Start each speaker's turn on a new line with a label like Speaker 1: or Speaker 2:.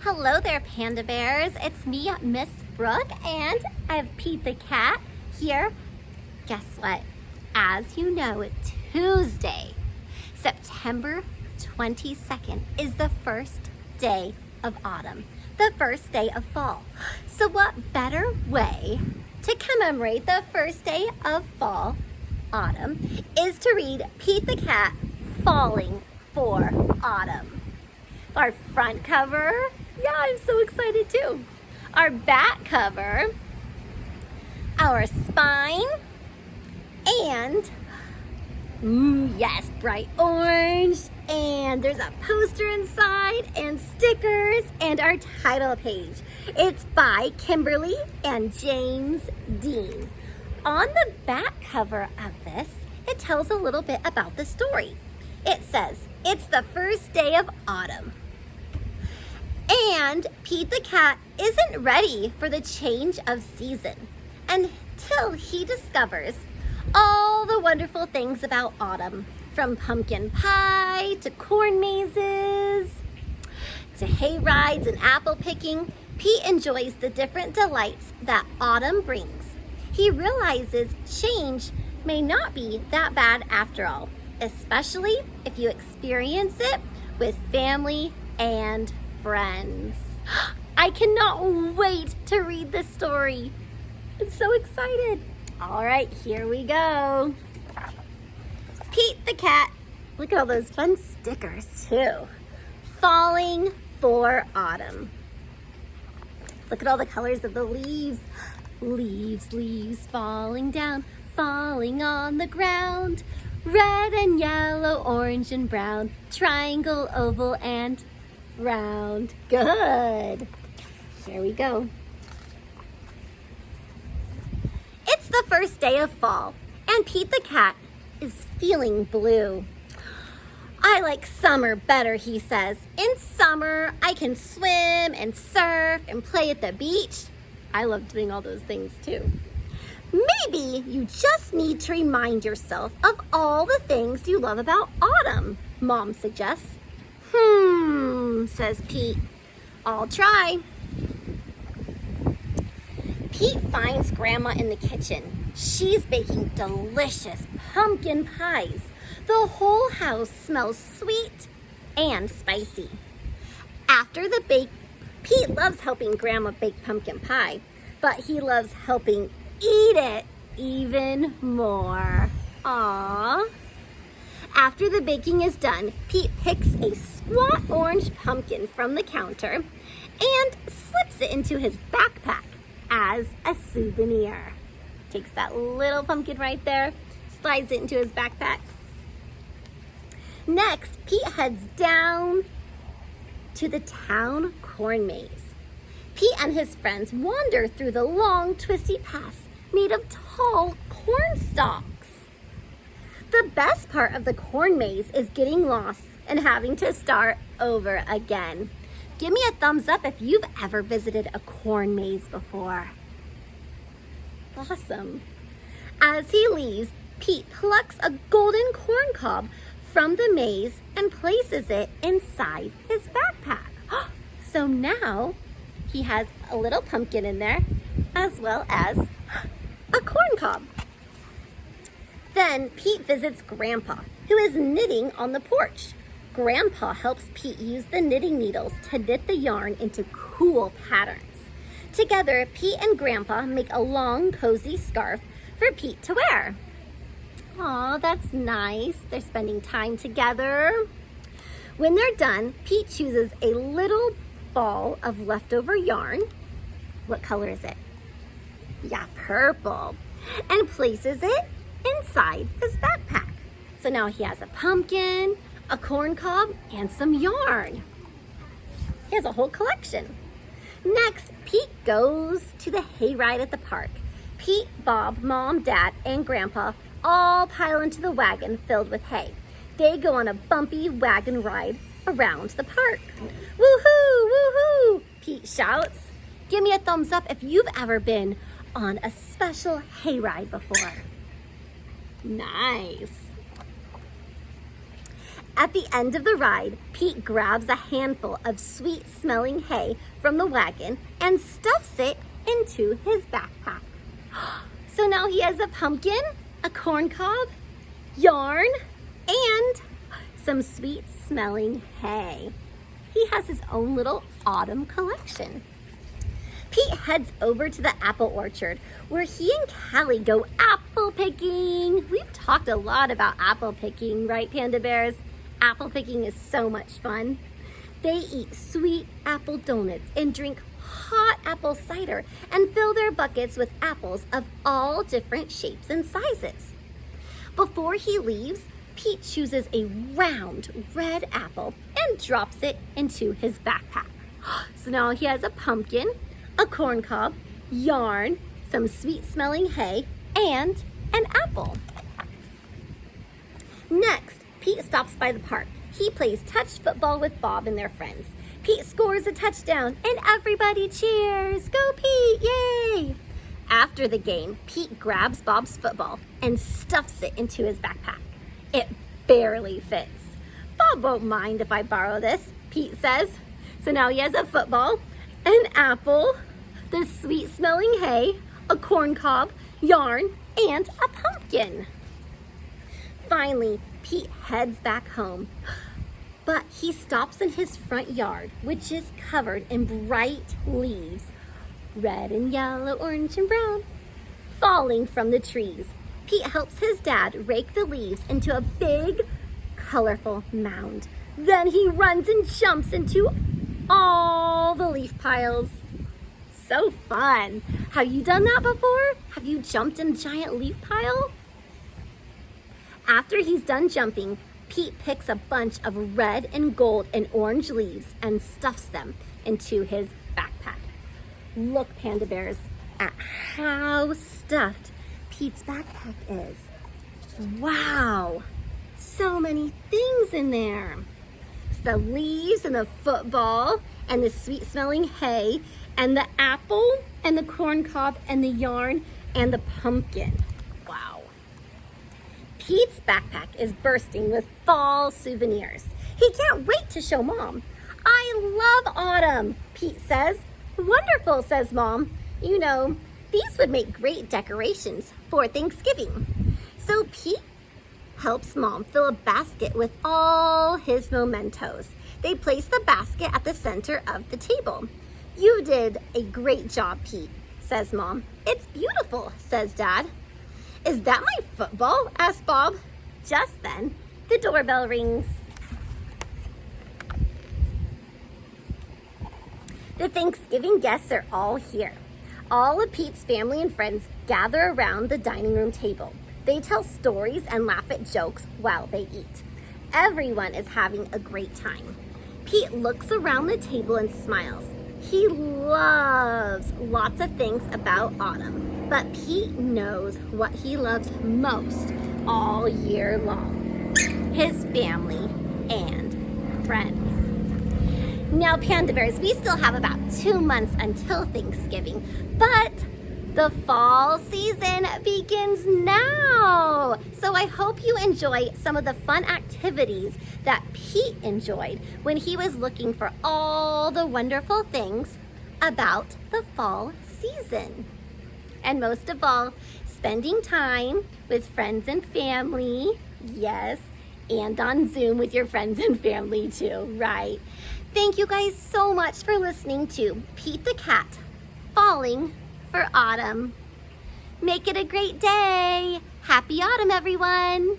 Speaker 1: Hello there, Panda Bears. It's me, Miss Brooke, and I have Pete the cat here. Guess what? As you know, Tuesday, September 22nd is the first day of autumn, the first day of fall. So what better way to commemorate the first day of fall, autumn, is to read Pete the cat, Falling for Autumn. Our front cover, yeah, I'm so excited too. Our back cover, our spine, and, yes, bright orange, and there's a poster inside, and stickers, and our title page. It's by Kimberly and James Dean. On the back cover of this, it tells a little bit about the story. It says, it's the first day of autumn. And Pete the cat isn't ready for the change of season until he discovers all the wonderful things about autumn, from pumpkin pie to corn mazes to hay rides and apple picking. Pete enjoys the different delights that autumn brings. He realizes change may not be that bad after all, especially if you experience it with family and friends. I cannot wait to read this story. I'm so excited. All right, here we go. Pete the cat. Look at all those fun stickers too. Falling for autumn. Look at all the colors of the leaves. Leaves, leaves falling down, falling on the ground. Red and yellow, orange and brown, triangle, oval, and round. Good. Here we go. It's the first day of fall, and Pete the cat is feeling blue. I like summer better, he says. In summer, I can swim and surf and play at the beach. I love doing all those things too. Maybe you just need to remind yourself of all the things you love about autumn, Mom suggests. Says Pete. I'll try. Pete finds Grandma in the kitchen. She's baking delicious pumpkin pies. The whole house smells sweet and spicy. After the bake, Pete loves helping Grandma bake pumpkin pie, but he loves helping eat it even more. Aww. After the baking is done, Pete picks a squat orange pumpkin from the counter and slips it into his backpack as a souvenir. Takes that little pumpkin right there, slides it into his backpack. Next, Pete heads down to the town corn maze. Pete and his friends wander through the long, twisty paths made of tall corn stalks. The best part of the corn maze is getting lost and having to start over again. Give me a thumbs up if you've ever visited a corn maze before. Awesome. As he leaves, Pete plucks a golden corn cob from the maze and places it inside his backpack. So now he has a little pumpkin in there as well as a corn cob. Then Pete visits Grandpa, who is knitting on the porch. Grandpa helps Pete use the knitting needles to knit the yarn into cool patterns. Together, Pete and Grandpa make a long, cozy scarf for Pete to wear. Aw, that's nice. They're spending time together. When they're done, Pete chooses a little ball of leftover yarn. What color is it? Yeah, purple. And places it inside his backpack. So now he has a pumpkin, a corn cob, and some yarn. He has a whole collection. Next, Pete goes to the hayride at the park. Pete, Bob, Mom, Dad, and Grandpa all pile into the wagon filled with hay. They go on a bumpy wagon ride around the park. Woohoo, woohoo, Pete shouts. Give me a thumbs up if you've ever been on a special hayride before. Nice. At the end of the ride, Pete grabs a handful of sweet-smelling hay from the wagon and stuffs it into his backpack. So now he has a pumpkin, a corn cob, yarn, and some sweet-smelling hay. He has his own little autumn collection. Pete heads over to the apple orchard where he and Callie go apple picking. We've talked a lot about apple picking, right, Panda Bears? Apple picking is so much fun. They eat sweet apple donuts and drink hot apple cider and fill their buckets with apples of all different shapes and sizes. Before he leaves, Pete chooses a round red apple and drops it into his backpack. So now he has a pumpkin, a corn cob, yarn, some sweet-smelling hay, and an apple. Next, Pete stops by the park. He plays touch football with Bob and their friends. Pete scores a touchdown and everybody cheers. Go Pete, yay! After the game, Pete grabs Bob's football and stuffs it into his backpack. It barely fits. Bob won't mind if I borrow this, Pete says. So now he has a football, an apple, the sweet-smelling hay, a corn cob, yarn, and a pumpkin. Finally, Pete heads back home, but he stops in his front yard, which is covered in bright leaves, red and yellow, orange and brown, falling from the trees. Pete helps his dad rake the leaves into a big, colorful mound. Then he runs and jumps into all the leaf piles. So fun. Have you done that before? Have you jumped in a giant leaf pile? After he's done jumping, Pete picks a bunch of red and gold and orange leaves and stuffs them into his backpack. Look, Panda Bears, at how stuffed Pete's backpack is. Wow, so many things in there. It's the leaves and the football and the sweet-smelling hay and the apple and the corn cob and the yarn and the pumpkin. Wow. Pete's backpack is bursting with fall souvenirs. He can't wait to show Mom. I love autumn, Pete says. Wonderful, says Mom. You know, these would make great decorations for Thanksgiving. So Pete helps Mom fill a basket with all his mementos. They place the basket at the center of the table. You did a great job, Pete, says Mom. It's beautiful, says Dad. Is that my football? Asked Bob. Just then, the doorbell rings. The Thanksgiving guests are all here. All of Pete's family and friends gather around the dining room table. They tell stories and laugh at jokes while they eat. Everyone is having a great time. Pete looks around the table and smiles. He loves lots of things about autumn, but Pete knows what he loves most all year long: his family and friends. Now, Panda Bears, we still have about 2 months until Thanksgiving, but the fall season begins now. So I hope you enjoy some of the fun activities that Pete enjoyed when he was looking for all the wonderful things about the fall season. And most of all, spending time with friends and family, yes, and on Zoom with your friends and family too, right? Thank you guys so much for listening to Pete the Cat Falling for Autumn. Make it a great day. Happy autumn, everyone.